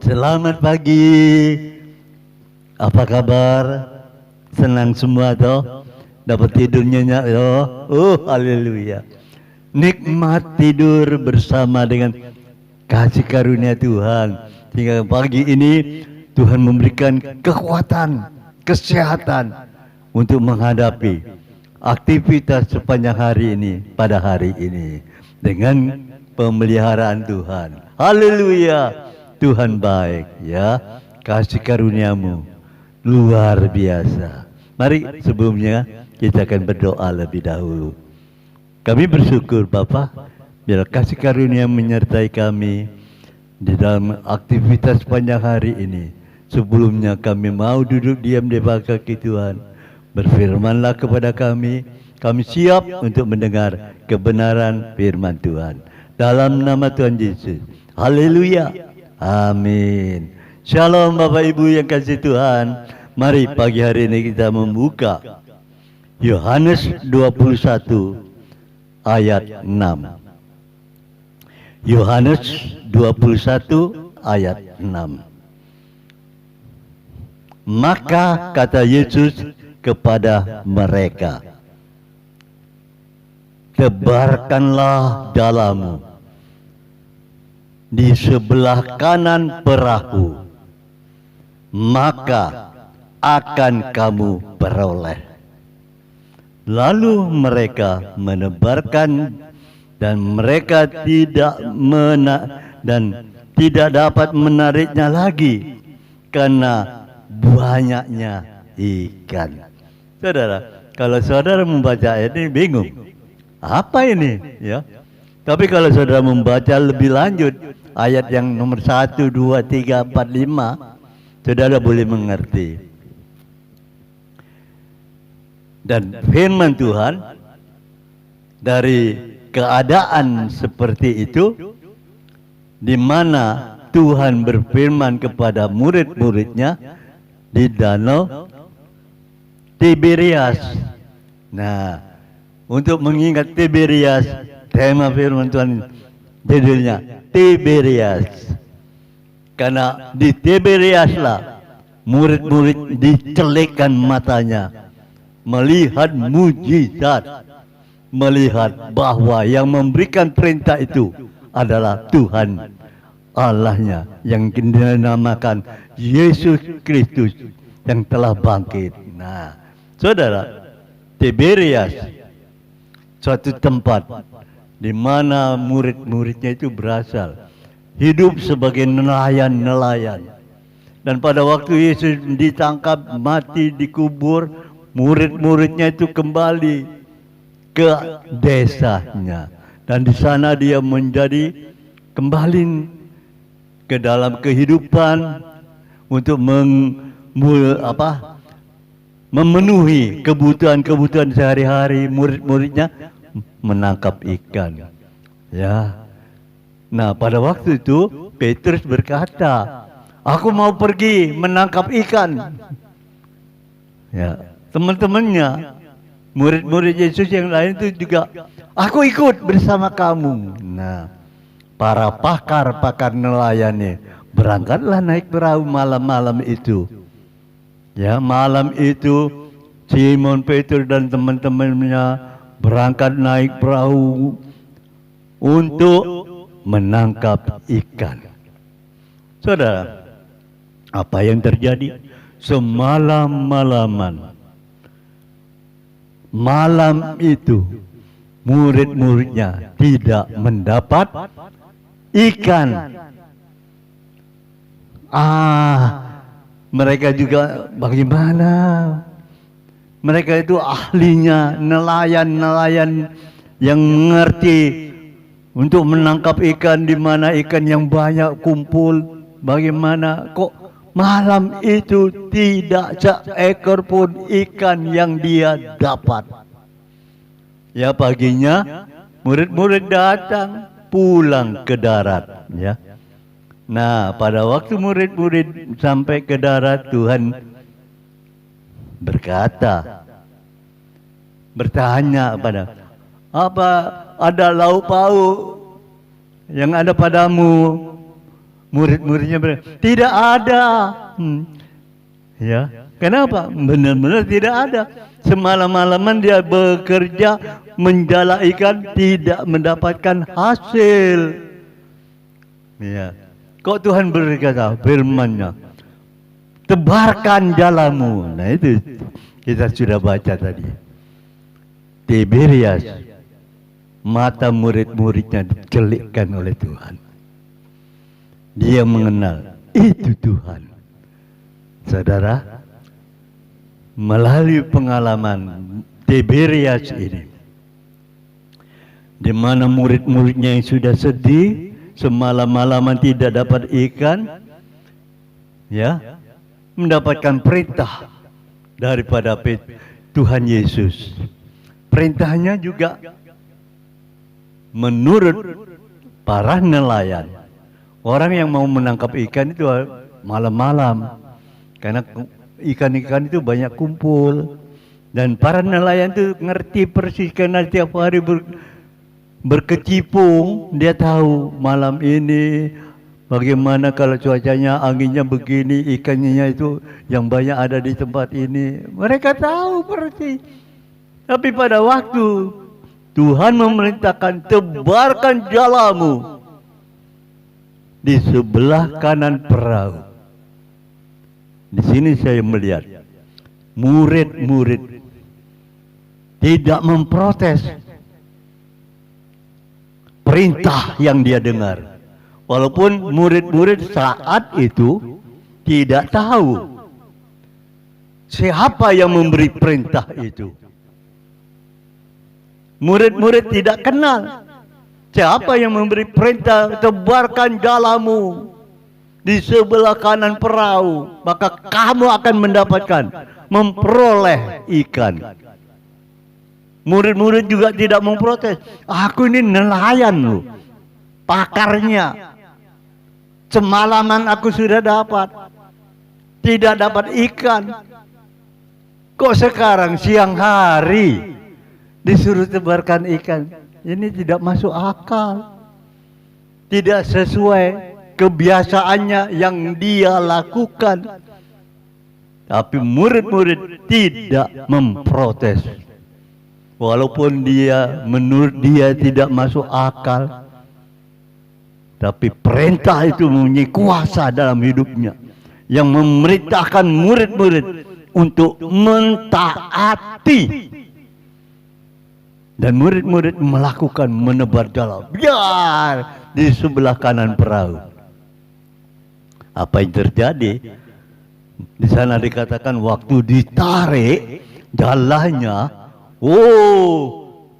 Selamat pagi. Apa kabar? Senang semua toh? Dapat tidur nyenyak toh? Oh, haleluya. Nikmat tidur bersama dengan kasih karunia Tuhan. Hingga pagi ini Tuhan memberikan kekuatan, kesehatan untuk menghadapi aktivitas sepanjang hari ini, pada hari ini dengan pemeliharaan Tuhan. Haleluya. Tuhan baik ya, kasih karuniamu luar biasa. Mari sebelumnya kita akan berdoa lebih dahulu. Kami bersyukur Bapa, biar kasih karunia menyertai kami di dalam aktivitas sepanjang hari ini. Sebelumnya kami mau duduk diam di bawah kaki Tuhan. Berfirmanlah kepada kami siap untuk mendengar kebenaran firman Tuhan. Dalam nama Tuhan Yesus. Haleluya. Amin. Shalom Bapak Ibu yang kasih Tuhan. Mari pagi hari ini kita membuka Yohanes 21 ayat 6. Yohanes 21 ayat 6. Maka kata Yesus kepada mereka, tebarkanlah dalamu di sebelah kanan perahu, maka akan kamu peroleh. Lalu mereka menebarkan dan mereka tidak dapat menariknya lagi karena banyaknya ikan. Saudara, kalau saudara membaca ayat ini bingung, apa ini? Ya. Tapi kalau saudara membaca lebih lanjut ayat yang nomor 1, 2, 3, 4, 5, saudara boleh mengerti. Dan firman Tuhan dari keadaan seperti itu, di mana Tuhan berfirman kepada murid-muridnya di danau Tiberias. Nah, untuk mengingat Tiberias, tema firman Tuhan judulnya Tiberias. Karena di Tiberiaslah murid-murid dicelikkan matanya, melihat mujizat, melihat bahwa yang memberikan perintah itu adalah Tuhan Allahnya yang dinamakan Yesus Kristus yang telah bangkit. Nah, saudara, Tiberias suatu tempat di mana murid-muridnya itu berasal, hidup sebagai nelayan-nelayan. Dan pada waktu Yesus ditangkap, mati, dikubur, murid-muridnya itu kembali ke desanya. Dan di sana dia menjadi kembali ke dalam kehidupan untuk memenuhi kebutuhan-kebutuhan sehari-hari. Murid-muridnya menangkap ikan. Ya. Nah, pada waktu itu Petrus berkata, aku mau pergi menangkap ikan. Ya, teman-temannya, murid-murid Yesus yang lain itu juga, aku ikut bersama kamu. Nah, para pakar-pakar nelayannya berangkatlah naik perahu malam-malam itu. Ya, malam itu Simon Petrus dan teman-temannya berangkat naik perahu untuk menangkap ikan. Saudara, apa yang terjadi? Semalam-malaman, malam itu murid-muridnya tidak mendapat ikan. Mereka juga bagaimana? Mereka itu ahlinya, nelayan-nelayan yang mengerti untuk menangkap ikan, di mana ikan yang banyak kumpul. Bagaimana kok malam itu tidak seekor pun ikan yang dia dapat? Ya, paginya murid-murid datang pulang ke darat. Ya. Nah, pada waktu murid-murid sampai ke darat, Tuhan bertanya pada, apa ada lauk pauk yang ada padamu? Murid-muridnya bilang, tidak ada. Ya, kenapa? Benar-benar tidak ada. Semalam-malaman dia bekerja menjala ikan, tidak mendapatkan hasil. Ya, kok Tuhan berkata, firman-Nya, tebarkan jalamu. Nah itu kita sudah baca tadi. Tiberias, mata murid-muridnya dicelikkan oleh Tuhan. Dia mengenal itu Tuhan. Saudara, melalui pengalaman Tiberias ini, di mana murid-muridnya yang sudah sedih, semalam-malaman tidak dapat ikan, ya, mendapatkan perintah daripada Tuhan Yesus. Perintahnya juga menurut para nelayan. Orang yang mau menangkap ikan itu malam-malam, karena ikan-ikan itu banyak kumpul. Dan para nelayan itu ngerti persis, karena tiap hari berkecimpung. Dia tahu malam ini bagaimana kalau cuacanya, anginnya begini, ikannya itu yang banyak ada di tempat ini. Mereka tahu persis. Tapi pada waktu Tuhan memerintahkan, tebarkan jalamu di sebelah kanan perahu. Di sini saya melihat murid-murid tidak memprotes perintah yang dia dengar. Walaupun murid-murid saat itu tidak tahu siapa yang memberi perintah itu. Murid-murid tidak kenal siapa yang memberi perintah, tebarkan jalamu di sebelah kanan perahu, maka kamu akan mendapatkan, memperoleh ikan. Murid-murid juga tidak memprotes. Aku ini nelayan loh, pakarnya. Semalaman aku sudah dapat, tidak dapat ikan. Kok sekarang siang hari disuruh tebarkan ikan? Ini tidak masuk akal, tidak sesuai kebiasaannya yang dia lakukan. Tapi murid-murid tidak memprotes, walaupun menurut dia tidak masuk akal. Tapi perintah itu mempunyai kuasa dalam hidupnya, yang memerintahkan murid-murid untuk mentaati. Dan murid-murid melakukan, menebar jala, biar di sebelah kanan perahu. Apa yang terjadi? Di sana dikatakan waktu ditarik jalannya,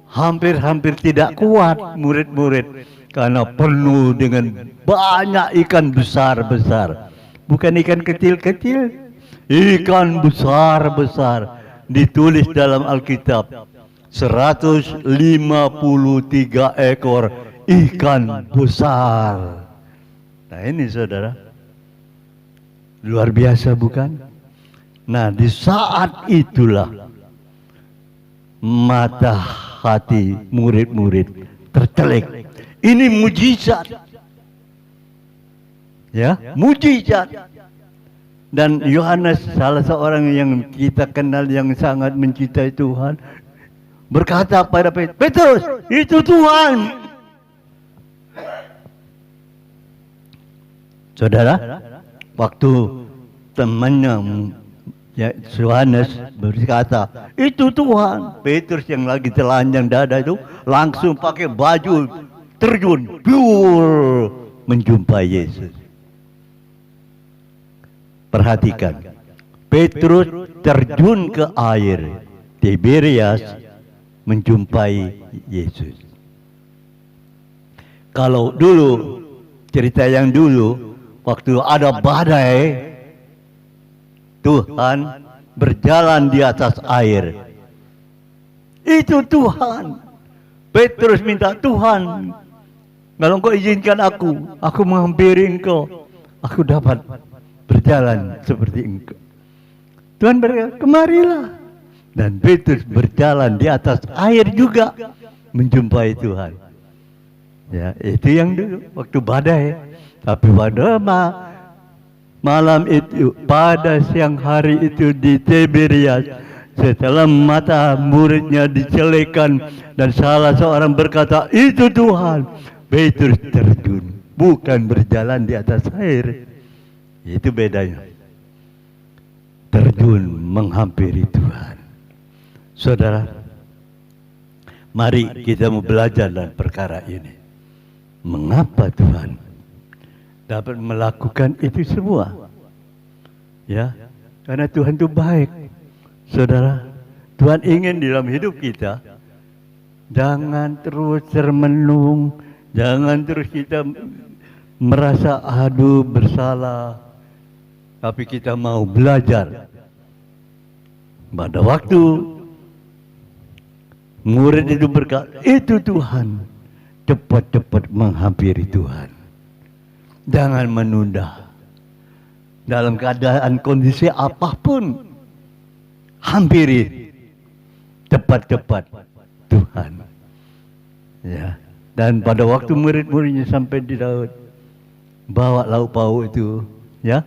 hampir-hampir tidak kuat murid-murid, karena penuh dengan banyak ikan besar-besar. Bukan ikan kecil-kecil, ikan besar-besar. Ditulis dalam Alkitab, 153 ekor ikan besar. Nah ini saudara, luar biasa bukan? Nah di saat itulah mata hati murid-murid tercelik. Ini mujizat, ya, mujizat. Dan Yohanes, salah seorang yang kita kenal yang sangat mencintai Tuhan, berkata pada Petrus, itu Tuhan. Saudara, waktu temannya Yohanes berkata, itu Tuhan, Petrus yang lagi telanjang dada itu langsung pakai baju terjun, menjumpai Yesus. Perhatikan, Petrus terjun ke air, Tiberias menjumpai Yesus. Kalau dulu, cerita yang dulu, waktu ada badai, Tuhan berjalan di atas air. Itu Tuhan. Petrus minta, Tuhan, kalau Engkau izinkan aku menghampiri Engkau, aku dapat berjalan seperti Engkau. Tuhan berkata, kemarilah. Dan Petrus berjalan di atas air juga menjumpai Tuhan. Ya, itu yang dulu waktu badai. Tapi pada malam itu, pada siang hari itu di Tiberias, setelah mata muridnya dicelekan dan salah seorang berkata, itu Tuhan, Petrus terjun, bukan berjalan di atas air. Itu bedanya. Terjun menghampiri Tuhan. Saudara, mari kita mau belajar dalam perkara ini. Mengapa Tuhan dapat melakukan itu semua? Ya, karena Tuhan itu baik. Saudara, Tuhan ingin di dalam hidup kita jangan terus termenung, jangan terus kita merasa aduh bersalah, tapi kita mau belajar. Pada waktu murid itu berkata, itu Tuhan, cepat-cepat menghampiri Tuhan. Jangan menunda. Dalam keadaan kondisi apapun, hampiri cepat-cepat Tuhan. Ya. Dan pada waktu murid-muridnya sampai di laut, bawa lauk pauk itu, ya,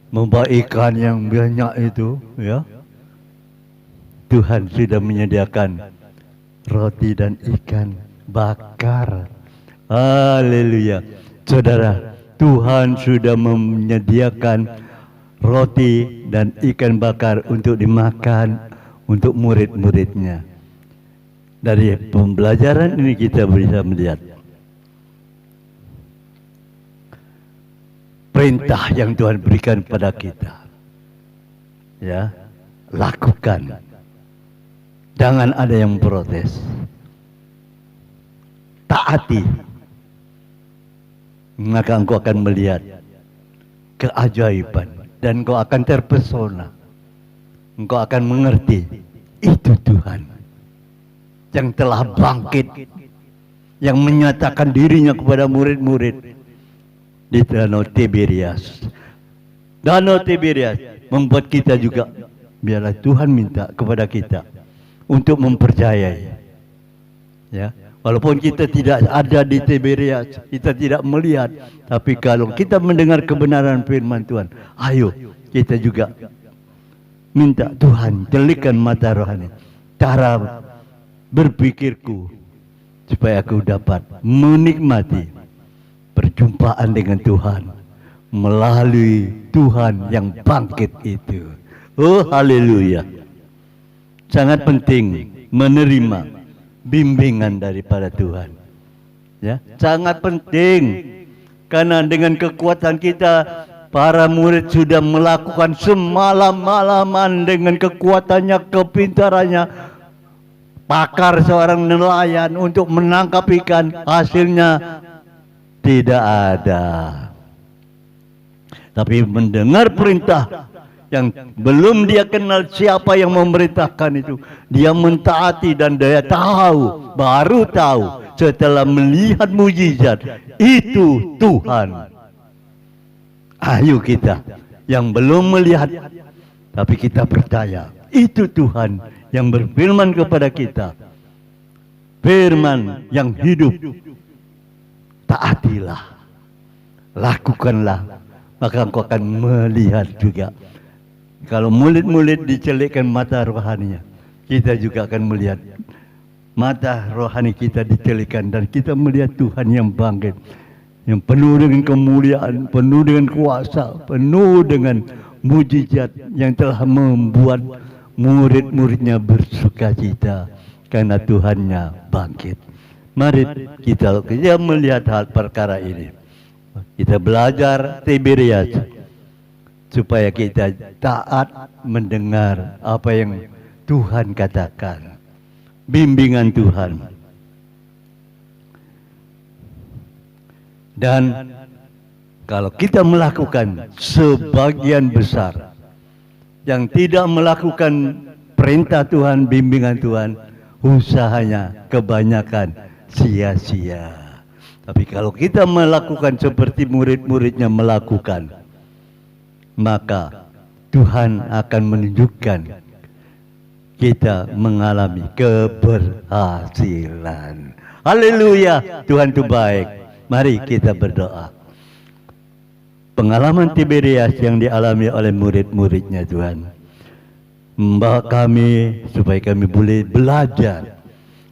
membawa ikan yang banyak itu, ya. Tuhan sudah menyediakan roti dan ikan bakar. Haleluya. Saudara, Tuhan sudah menyediakan roti dan ikan bakar untuk dimakan untuk murid-muridnya. Dari pembelajaran ini kita bisa melihat perintah yang Tuhan berikan pada kita. Ya, lakukan. Jangan ada yang protes. Taati. Maka engkau akan melihat keajaiban dan engkau akan terpesona. Engkau akan mengerti itu Tuhan yang telah bangkit, yang menyatakan dirinya kepada murid-murid di Danau Tiberias. Danau Tiberias membuat kita juga, biarlah Tuhan minta kepada kita untuk mempercayai. Ya. Walaupun kita tidak ada di Tiberias, kita tidak melihat, tapi kalau kita mendengar kebenaran firman Tuhan, ayo kita juga minta Tuhan jelikan mata rohani, cara berpikirku, supaya aku dapat menikmati perjumpaan dengan Tuhan melalui Tuhan yang bangkit itu. Oh haleluya. Sangat penting menerima bimbingan daripada Tuhan. Ya, sangat penting. Karena dengan kekuatan kita, para murid sudah melakukan semalam-malaman dengan kekuatannya, kepintarannya. Pakar seorang nelayan untuk menangkap ikan, hasilnya tidak ada. Tapi mendengar perintah yang belum dia kenal siapa yang memerintahkan itu, dia mentaati dan dia tahu, baru tahu setelah melihat mujizat itu Tuhan. Ayo kita yang belum melihat tapi kita percaya itu Tuhan yang berfirman kepada kita, firman yang hidup. Taatilah, lakukanlah, maka engkau akan melihat juga. Kalau murid-murid dicelikkan mata rohaninya, kita juga akan melihat mata rohani kita dicelikkan dan kita melihat Tuhan yang bangkit, yang penuh dengan kemuliaan, penuh dengan kuasa, penuh dengan mujizat yang telah membuat murid-muridnya bersukacita karena Tuhannya bangkit. Mari kita melihat hal perkara ini. Kita belajar Tiberias supaya kita taat mendengar apa yang Tuhan katakan, bimbingan Tuhan. Dan kalau kita melakukan sebagian besar yang tidak melakukan perintah Tuhan, bimbingan Tuhan, usahanya kebanyakan sia-sia. Tapi kalau kita melakukan seperti murid-muridnya melakukan, maka Tuhan akan menunjukkan kita mengalami keberhasilan. Haleluya, Tuhan itu baik. Mari kita berdoa. pengalaman Tiberias yang dialami oleh murid-muridnya Tuhan. Membawa kami supaya kami boleh belajar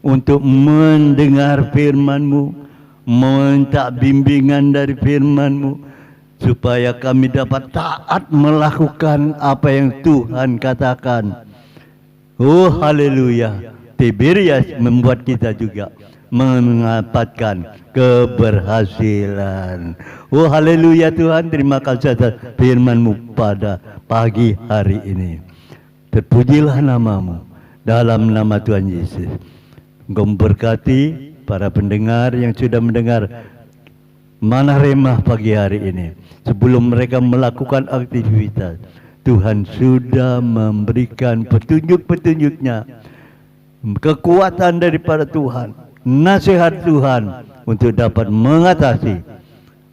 untuk mendengar firman-Mu, minta bimbingan dari firman-Mu, supaya kami dapat taat melakukan apa yang Tuhan katakan. Oh haleluya. Tiberias membuat kita juga mendapatkan keberhasilan. Oh haleluya Tuhan, terima kasih atas firman-Mu pada pagi hari ini. Terpujilah nama-Mu dalam nama Tuhan Yesus. Engkau memberkati para pendengar yang sudah mendengar Manah Remah pagi hari ini. Sebelum mereka melakukan aktivitas, Tuhan sudah memberikan petunjuk-petunjuknya, kekuatan daripada Tuhan, nasihat Tuhan untuk dapat mengatasi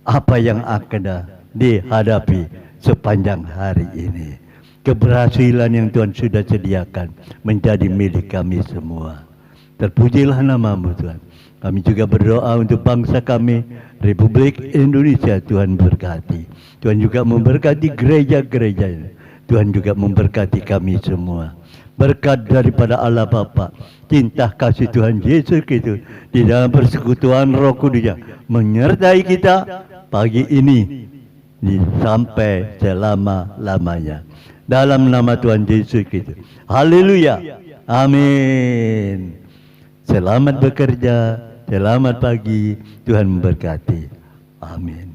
apa yang akan dihadapi sepanjang hari ini. Keberhasilan yang Tuhan sudah sediakan menjadi milik kami semua. Terpujilah nama-Mu Tuhan. Kami juga berdoa untuk bangsa kami, Republik Indonesia. Tuhan berkati. Tuhan juga memberkati gereja-gereja. Tuhan juga memberkati kami semua. Berkat daripada Allah Bapa, cinta kasih Tuhan Yesus Kristus di dalam persekutuan Roh Kudus menyertai kita pagi ini sampai selama-lamanya. Dalam nama Tuhan Yesus Kristus. Haleluya. Amin. Selamat bekerja. Selamat pagi. Tuhan memberkati. Amin.